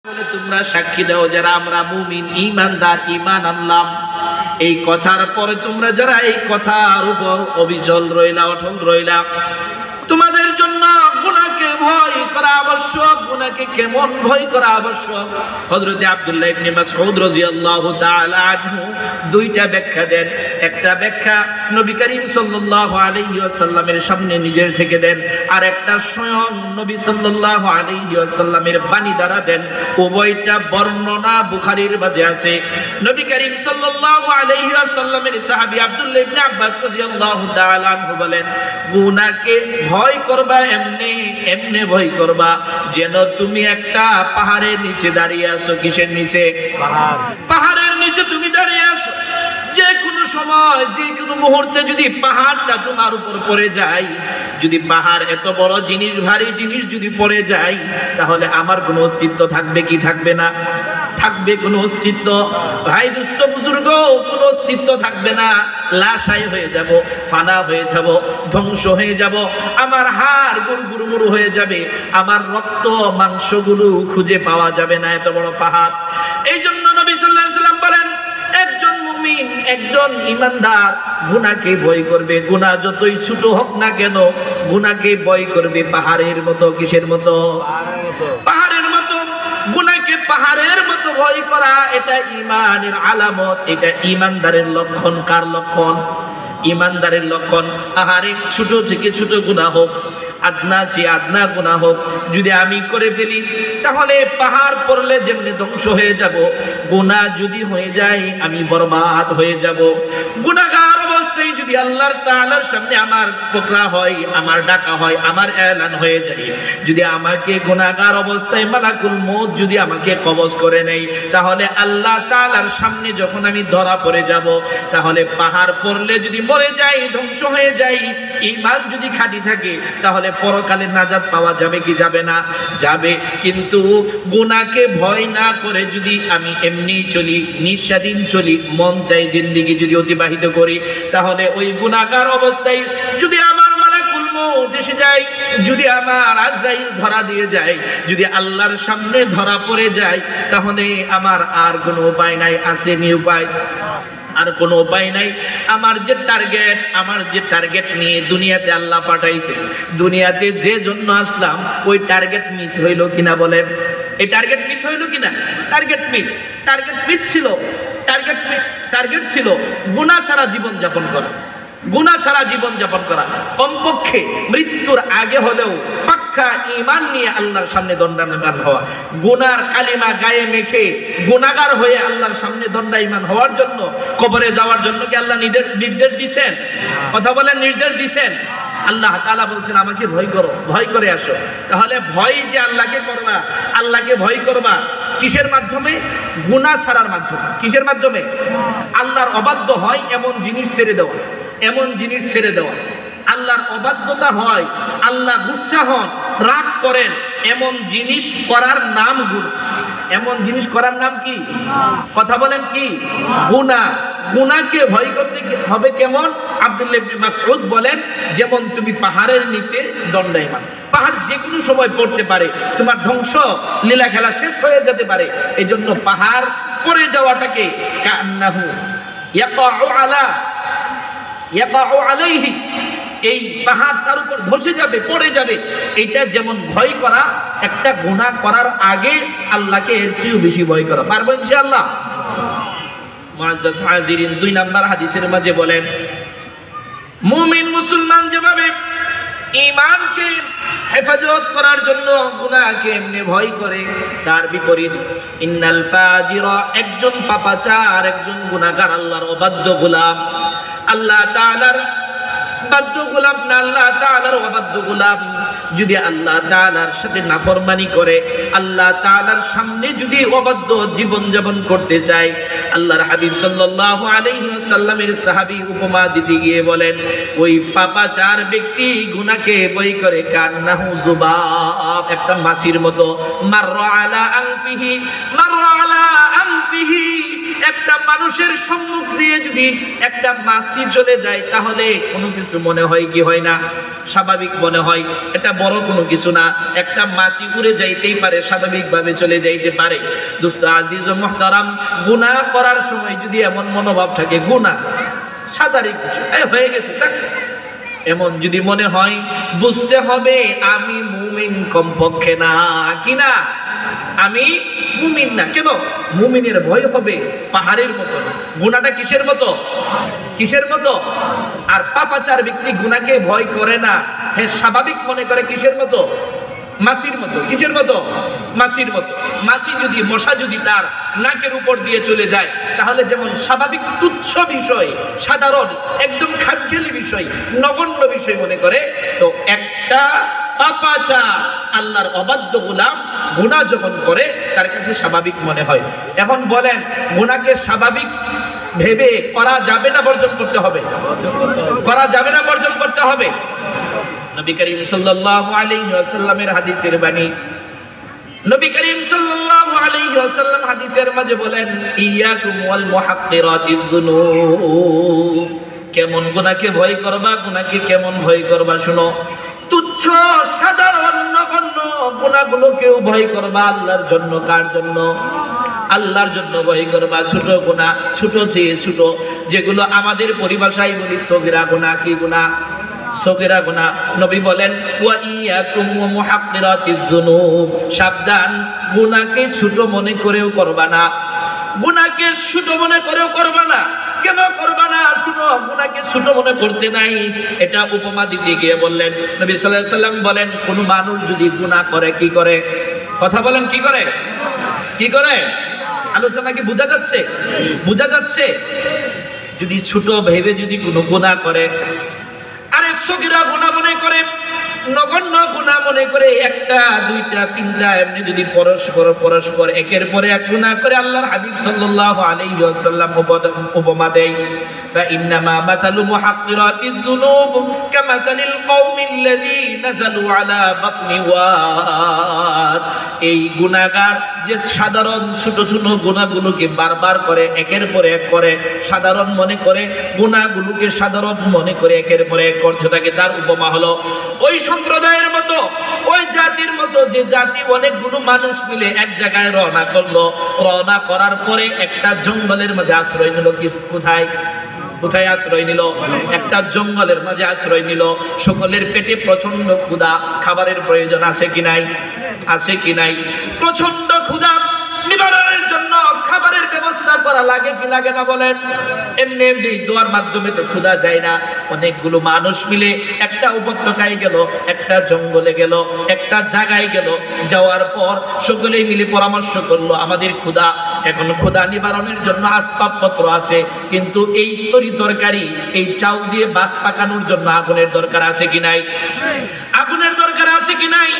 বলে তোমরা সাক্ষী দাও যারা আমরা মুমিন ঈমানদার ঈমান আনলাম। এই কথার পরে তোমরা যারা এই কথার উপর অবিচল রইলা, অটল রইলা, তোমাদের জন্য গুনাহকে ভয় করা আবশ্যক। গুনাহকে কেমন ভয় করা আবশ্যক? হযরত আব্দুল্লাহ ইবনে মাসউদ রাদিয়াল্লাহু তাআলা আনহু দুইটা ব্যাখ্যা দেন। একটা ব্যাখ্যা নবী করিম সাল্লাল্লাহু আলাইহি ওয়াসাল্লামের সামনে নিজের থেকে দেন, আর একটা স্বয়ং নবী সাল্লাল্লাহু আলাইহি ওয়াসাল্লামের বাণী দ্বারা দেন। উভয়টা বর্ণনা বুখারীর মাঝে আছে। নবী করিম সাল্লাল্লাহু আলাইহি ওয়াসাল্লামের সাহাবী আব্দুল্লাহ ইবনে আব্বাস রাদিয়াল্লাহু তাআলা আনহু বলেন, গুনাহকে ভয় করবা এমনি এমনি ভয় করবা যেন তুমি একটা পাহাড়ের নিচে দাঁড়িয়ে আছো। কিসের নিচে? পাহাড়ের নিচে তুমি দাঁড়িয়ে আছো। যে কোনো সময়, যে কোনো মুহূর্তে যদি পাহাড়টা তোমার উপর পড়ে যায়, যদি পাহাড় এত বড় জিনিস, ভারী জিনিস যদি পড়ে যায়, তাহলে আমার কোনো অস্তিত্ব থাকবে কি থাকবে না? থাকবে কোনো অস্তিত্ব। ভাই দুস্থ বুজুর্গ, কোনো অস্তিত্ব থাকবে না। লাশাই হয়ে যাব, ফানা হয়ে যাব, ধ্বংস হয়ে যাব। আমার হাড় গুড়গুড় হয়ে যাবে, আমার রক্ত মাংসগুলো খুঁজে পাওয়া যাবে না, এত বড় পাহাড়। এই জন্য নবী সাল্লাল্লাহু আলাইহি ওয়াসাল্লাম বলেন, একজন মুমিন, একজন ঈমানদার গুনাহকে ভয় করবে। গুনাহ যতই ছোট হোক না কেন, গুনাহকে ভয় করবে পাহাড়ের মতো। কিসের মতো? পাহাড়ের মতো। গুনাহকে পাহাড়ের মতো ভয় করা, এটা ঈমানের আলামত, এটা ঈমানদারের লক্ষণ। কার লক্ষণ? ঈমানদারের লক্ষণ। আহারে ছোট থেকে ছোট গুনাহ হোক, আদনা সে আদনা গুনাহ হোক, যদি আমি করে ফেলি তাহলে পাহাড় পড়লে যেমনি ধ্বংস হয়ে যাব, গুনাহ যদি হয়ে যায় আমি বরবাদ হয়ে যাব। গুনাহগার অবস্থায় যদি আল্লাহর তাআলার সামনে আমার পকড়া হয়, আমার ডাকা হয়, আমার এলান হয়ে যায়, যদি আমাকে গুনাহগার অবস্থায় মালাকুল মউত যদি আমাকে কবজ করে নেয়, তাহলে আল্লাহ তাআলার সামনে যখন আমি ধরা পড়ে যাব, তাহলে পাহাড় পড়লে যদি মরে যাই, ধ্বংস হয়ে যাই, ঈমান যদি খাঁটি থাকে, তাহলে পরকালে নাজাত পাওয়া যাবে কি যাবে না? যাবে। কিন্তু গুনাহকে ভয় না করে যদি আমি এমনি চলি, নিঃস্বাধীন চলি, মন চাই জিন্দেগি যদি অতিবাহিত করি, তাহলে ওই গুনাহগার অবস্থায় যদি আমার মালাকুল মউত এসে যায়, যদি আমার আজরাইল ধরা দিয়ে যায়, যদি আল্লাহর সামনে ধরা পড়ে যায়, তাহলে আমার আর কোনো উপায় নাই। আসেনি উপায়? আর কোনো উপায় নাই। আমার যে টার্গেট নিয়ে দুনিয়াতে আল্লাহ পাঠাইছে, দুনিয়াতে যে জন্য আসলাম, ওই টার্গেট মিস হইল কিনা বলেন? এই টার্গেট মিস হইল কিনা? টার্গেট মিস ছিল। টার্গেট ছিল গুনাহ ছাড়া জীবন যাপন করা। গুনাহ ছাড়া জীবন যাপন করা, কমপক্ষে মৃত্যুর আগে হলেও পাক্কা ঈমান নিয়ে আল্লাহর সামনে দণ্ডায়মান হওয়া। গুনার কালিমা গায়ে মেখে গুনাহগার হয়ে আল্লাহর সামনে দণ্ডায়মান হওয়ার জন্য, কবরে যাওয়ার জন্য কি আল্লাহ নির্দেশ দিয়েছেন? কথা বলেন, নির্দেশ দিয়েছেন? আল্লাহ তাআলা বলছেন আমাকে ভয় করো, ভয় করে আসো। তাহলে ভয় যে আল্লাহকে করবা, আল্লাহকে ভয় করবা কিসের মাধ্যমে? গুনাহ ছাড়ার মাধ্যমে। কিসের মাধ্যমে? আল্লাহর অবাধ্য হয় এমন জিনিস ছেড়ে দেওয়া, এমন জিনিস ছেড়ে দেওয়া। আল্লাহর অবাধ্যতা হয়, আল্লাহ গুসা হন, রাগ করেন, এমন জিনিস করার নাম গুনাহ। এমন জিনিস করার নাম কি? কথা বলেন কি? গুনাহ। গুনাহকে ভয় করতে হবে কেমন? আব্দুল্লাহ ইবনে মাসউদ বলেন, যেমন তুমি পাহাড়ের নিচে দণ্ডায়মান। পাহাড় যে কোনো সময় পড়তে পারে, তোমার ধ্বংস লীলা খেলা শেষ হয়ে যেতে পারে। এই জন্য পাহাড় পড়ে যাওয়াটাকে কান্নাহু ইয়াকাউ আলাইহি, এই পাহাড় তার উপর ধসে যাবে, পড়ে যাবে, এটা যেমন ভয় করা, একটা গুনাহ করার আগে আল্লাহকে এর চেয়েও বেশি ভয় করা। পারবো ইনশাআল্লাহ? মুআজ্জাজ হাজিরিন, 2 নাম্বার হাদিসের মাঝে বলেন, মুমিন মুসলমান যেভাবে ঈমানকে হেফাজত করার জন্য গুনাহকে এমনি ভয় করে, তার বিপরীত ইন্নাল ফাজিরা, একজন পাপাচার, একজন গুনাহগার, আল্লাহর অবাধ্য গোলাম, আল্লাহ তাআলার বাধ্য গোলাম না, আল্লাহ তাআলার অবাধ্য গোলাম, যদি আল্লাহ তাআলার সাথে নাফরমানি করে, আল্লাহ তাআলার সামনে যদি অবাধ্য জীবন যাপন করতে চায়, আল্লাহর হাবিব সাল্লাল্লাহু আলাইহি ওয়াসাল্লামের সাহাবী উপমা দিতে গিয়ে বলেন, ওই পাপাচার ব্যক্তি গুনাহকে ভয় করে কান্নাহু যুবাব, একটা মাছির মতো, মাররা আলা আনফিহি, মাররা আলা আনফিহি আনফিহি, একটা মানুষের সম্মুখ দিয়ে যদি একটা মাছি চলে যায় তাহলে কোনো কিছু মনে হয় কি হয় না? স্বাভাবিক মনে হয়। এটা বড় কোনো কিছু না, একটা মাছি উড়ে যাইতেই পারে, স্বাভাবিকভাবে চলে যাইতে পারে। দোস্ত আজিজ ও মুহতারাম, গুনাহ করার সময় যদি এমন মনোভাব থাকে গুনাহ সাধারণ কিছু হয়ে গেছে তা এমন যদি মনে হয়, বুঝতে হবে আমি মুমিন কমপক্ষে না। কি না? আমি মুমিন না। কেন? মুমিনের ভয় হবে পাহাড়ের মতো। গুনাহটা কিসের মতো? কিসের মতো? আর পাপাচার ব্যক্তি গুনাহকে ভয় করে না, হে স্বাভাবিক মনে করে কিসের মতো? মাছির মতো। কিসের মতো? মাছির মতো। মাছি যদি, মশা যদি তার নাকের উপর দিয়ে চলে যায় তাহলে যেমন স্বাভাবিক তুচ্ছ বিষয়, সাধারণ একদম খামখেয়ালি বিষয়, নগণ্য বিষয় মনে করে, তো একটা পাপাচার আল্লাহর অবাধ্য গোলাম গুনাহ যখন করে তার কাছে স্বাভাবিক মনে হয়। এখন বলেন, গুনাহকে স্বাভাবিক ভেবে করা যাবে না বর্জন করতে হবে? করা যাবে না বর্জন করতে হবে? নবী করিম সাল্লাল্লাহু আলাইহি ওয়াসাল্লামের হাদিসের বাণী, নবী করিম সাল্লাল্লাহু আলাইহি ওয়াসাল্লাম হাদিসের মাঝে বলেন, ইয়াকুম ওয়াল মুহাক্কিরাতিয যুনুব। কেমন গুনাহকে ভয় করবা, গুনাহকে কেমন ভয় করবা শুনো। তুচ্ছ সাধারণ নগণ্য গুনাহগুলোকেও ভয় করবা আল্লাহর জন্য। কার জন্য? আল্লাহর জন্য ভয় করবা। ছোট গুনাহ, ছোট থেকে ছোট, যেগুলো আমাদের পরিভাষায় বলি সগীরা গুনাহ। কি গুনাহ? সগীরা গুনাহ। নবী বলেন, ওয়া ইয়াকুম ওয়া মুহাক্কিরাতিয যুনুব, সাবধান, গুনাহকে ছোট মনে করেও করবা না। গুনাহকে ছোট মনে করেও করবা না। কেন করবা না? শুনো, গুনাহকে ছোট মনে করতে নাই, এটা উপমা দিতে গিয়ে বললেন, নবী সাল্লাল্লাহু আলাইহি সাল্লাম বলেন, কোন মানুষ যদি গুনাহ করে কি করে? কথা বলেন, কি করে? কি করে? আলোচনা কি বোঝা যাচ্ছে? বোঝা যাচ্ছে? যদি ছোট ভেবে যদি কোনো গুনাহ করে, আরে সগীরা গুনাহ মনে করে, নগণ্য গুনাহ মনে করে, একটা দুইটা তিনটা এমনি যদি পরস্পর একের পরে এক গুনাহ করে, আল্লাহর হাবিব সাল্লাল্লাহু আলাইহি ওয়াসাল্লাম উপমা দেয়, ফা ইন্নামা মাসালু মুহাক্কিরাতিয যুনুব কামাসালিল কওমিল্লাযী নাযালু আলা বাতনি ওয়াদ। এই গুনাহগার যে সাধারণ ছোট ছোট গুনাহগুলোকে বারবার করে, একের পর এক করে, সাধারণ মনে করে, গুনাহগুলোকে সাধারণ মনে করে একের পর এক করতে থাকে, তার উপমা হলো ওই সম্প্রদায়ের মতো, ওই জাতির মতো, যে জাতি অনেকগুলো মানুষ মিলে এক জায়গায় রওনা করলো। রওনা করার পরে একটা জঙ্গলের মাঝে আশ্রয় নিল। কোথায়? কোথায় আশ্রয় নিল? একটা জঙ্গলের মাঝে আশ্রয় নিল। সকলের পেটে প্রচন্ড ক্ষুধা, খাবারের প্রয়োজন আছে কি নাই? আছে কি নাই? প্রচন্ড ক্ষুধা নিবারণের জন্য খাবারের ব্যবস্থা করা লাগে কি লাগে না বলেন? এমনি এমনি দোয়ার মাধ্যমে তো ক্ষুধা যায় না। অনেকগুলো মানুষ মিলে একটা উপত্যকায় গেল, একটা জঙ্গলে গেল, একটা জায়গায় গেল। যাওয়ার পর সকলেই মিলে পরামর্শ করলো, আমাদের ক্ষুধা, এখন ক্ষুধা নিবারণের জন্য আসবাবপত্র আছে, কিন্তু এই তরকারি, এই চাউল দিয়ে ভাত পাকানোর জন্য আগুনের দরকার আছে কি নাই? আগুনের দরকার আছে কি নাই?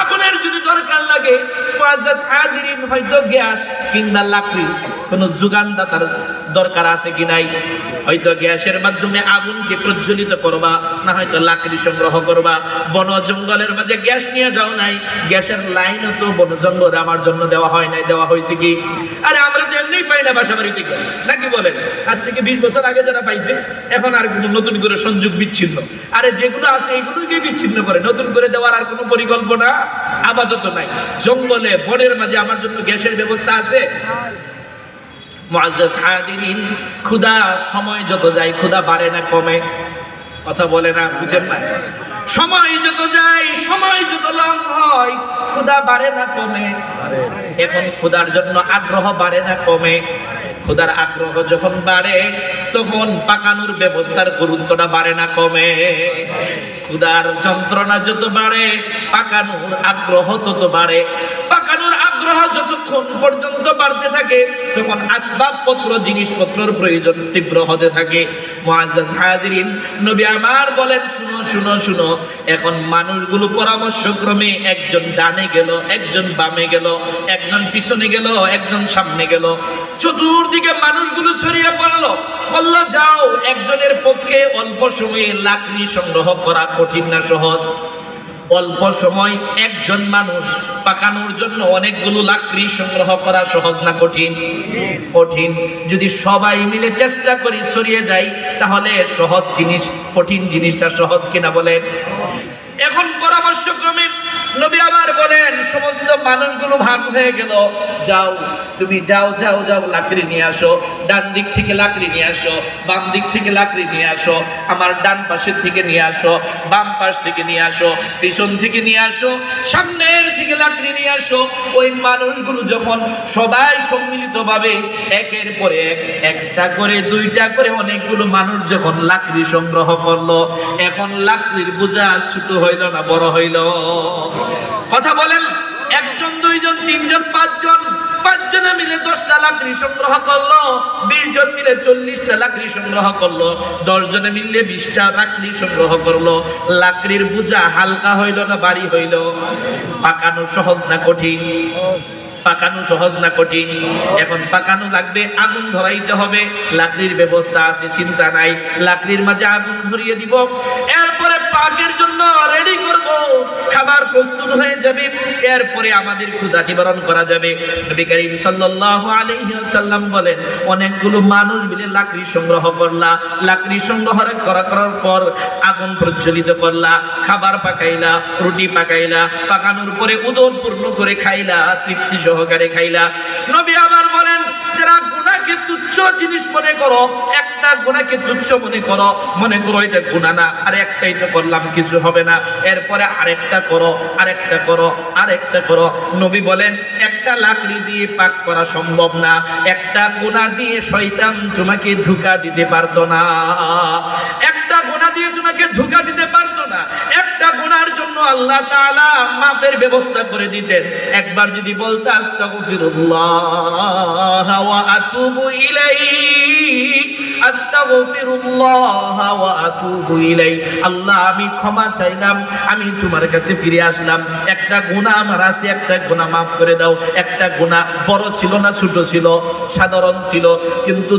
আগুনের যদি দরকার লাগে, মুআজ্জাজ হাজিরিন, হয়তো গ্যাস কিংবা লাকড়ির কোনো যোগানদাতার দরকার আছে কি নাই? হয়তো গ্যাসের মাধ্যমে আগুনকে প্রজ্বলিত করবা, না হয়তো লাকড়ি সংগ্রহ করবা। বন জঙ্গলের মাঝে গ্যাস নিয়ে যাও নাই, গ্যাসের লাইনও তো বন জঙ্গলে আমার জন্য দেওয়া হয় নাই। দেওয়া হয়েছে কি? আরে আমরা তো এমনিই পাই না বাসা বাড়িতে গ্যাস, নাকি বলেন? আজ থেকে 20 বছর আগে যারা পাইছে, এখন আর কোনো নতুন করে সংযোগ বিচ্ছিন্ন। আরে যেগুলো আছে এগুলোকে বিচ্ছিন্ন করে নতুন করে দেওয়ার আর কোনো পরিকল্পনা আপাতত নাই। জঙ্গলে বনের মাঝে আমার জন্য গ্যাসের ব্যবস্থা আছে। মুআজ্জাজ হাজিরিন, ক্ষুধা সময় যত যায় ক্ষুধা বাড়ে না কমে? কথা বলে না, বুঝেন না? সময় যত যায়, সময় যত লং হয়, ক্ষুধা বাড়ে না কমে? এখন ক্ষুধার জন্য আগ্রহ বাড়ে না কমে? ক্ষুধার আগ্রহ যখন বাড়ে তখন পাকানোর ব্যবস্থার গুরুত্বটা বাড়ে না কমে? ক্ষুধার যন্ত্রণা যত বাড়ে পাকানোর আগ্রহ তত বাড়ে। পাকানোর আগ্রহ যতক্ষণ পর্যন্ত বাড়তে থাকে তখন আসবাবপত্র, জিনিসপত্রের প্রয়োজন তীব্র হতে থাকে। মুআজ্জাজ হাজিরিন, নবী আমার বলেন, শুনো শুনো শুনো, এখন মানুষগুলো পরামর্শক্রমে একজন ডানে গেল, একজন বামে গেল, একজন পিছনে গেল, একজন সামনে গেল। চতুর্দিকে মানুষগুলো ছড়িয়ে পড়লো। বলল, যাও, একজনের পক্ষে অল্প সময়ে লাকড়ি সংগ্রহ করা কঠিন না সহজ? অল্প সময় একজন মানুষ পাকানোর জন্য অনেকগুলো লাকড়ি সংগ্রহ করা সহজ না কঠিন? কঠিন। যদি সবাই মিলে চেষ্টা করি সরিয়ে যাই তাহলে সহজ জিনিস কঠিন জিনিসটা সহজ কিনা বলেন? এখন পরামর্শক্রমে নবী আবার বলেন, সমস্ত মানুষগুলো ভাগ হয়ে গেল, যাও তুমি যাও যাও যাও লাকড়ি নিয়ে আসো, ডান দিক থেকে লাকড়ি নিয়ে আসো, বাম দিক থেকে লাকড়ি নিয়ে আসো, আমার ডান পাশের থেকে নিয়ে আসো, বাম পাশ থেকে নিয়ে আসো, পিছন থেকে নিয়ে আসো, সামনের থেকে লাকড়ি নিয়ে আসো। ওই মানুষগুলো যখন সবাই সম্মিলিতভাবে একের পরে এক, একটা করে দুইটা করে অনেকগুলো মানুষ যখন লাকড়ি সংগ্রহ করলো, এখন লাকড়ির বোঝা ছোট হইল না বড় হইল? কথা বলেন। একজন, দুইজন, তিনজন, পাঁচজনে মিলে 10টা লাকড়ি সংগ্রহ করলো, 20 জন মিলে 40টা লাকড়ি সংগ্রহ করলো, 10 জনে মিলে 20টা লাকড়ি সংগ্রহ করলো। লাকড়ির বোঝা হালকা হইল না ভারী হইল? পাকানো সহজ না কঠিন? পাকানো সহজ না কঠিন? এখন পাকানো লাগবে, আগুন ধরাইতে হবে, লাকড়ির ব্যবস্থা আছে, চিন্তা নাই, লাকড়ির মাঝে আগুন ধরিয়ে দিব, এরপরে পাকের জন্য রেডি করব, খাবার প্রস্তুত হয়ে যাবে, এরপরে আমাদের ক্ষুধা নিবারণ করা যাবে। নবী করিম সাল্লাল্লাহু আলাইহি ওয়াসাল্লাম বলেন, অনেকগুলো মানুষ মিলে লাকড়ি সংগ্রহ করলা, লাকড়ি সংগ্রহ করার পর আগুন প্রজ্বলিত করলা, খাবার পাকাইলা, রুটি পাকাইলা, পাকানোর পরে উদর পূর্ণ করে খাইলা, তৃপ্তি সহকারে খাইলা। নবী আবার বলেন, যারা গুনাহকে তুচ্ছ জিনিস মনে করো, একটা গুনাহকে তুচ্ছ মনে করো এটা গুনাহ না, আর একটাই তো করলাম কিছু হবে না, এরপরে আরেকটা করো, আরেকটা করো, আরেকটা করো। নবী বলেন, একটা লাকড়ি দিয়ে পাক করা সম্ভব না, একটা গুনাহ দিয়ে শয়তান তোমাকে ধোঁকা দিতে পারতো না, একটা গুনাহ দিয়ে তোমাকে ধোঁকা দিতে পারতো না। একটা গুনার জন্য আল্লাহ তাআলা মাফের ব্যবস্থা করে দিতেন। একবার যদি বলতে আস্তাগফিরুল্লাহ ওয়া আতুবু ইলাইহি, আস্তাগফিরুল্লাহ ওয়া আতুবু ইলাইহি, আল্লাহ আমি ক্ষমা চাইলাম, আমি তোমার কাছে ফিরে আসলাম, একটা গুনাহ আমার আছে, একটা গুনাহ মাফ করে দাও। একটা গুনাহ বড় ছিল না ছোট ছিল? সাধারণ ছিল, কিন্তু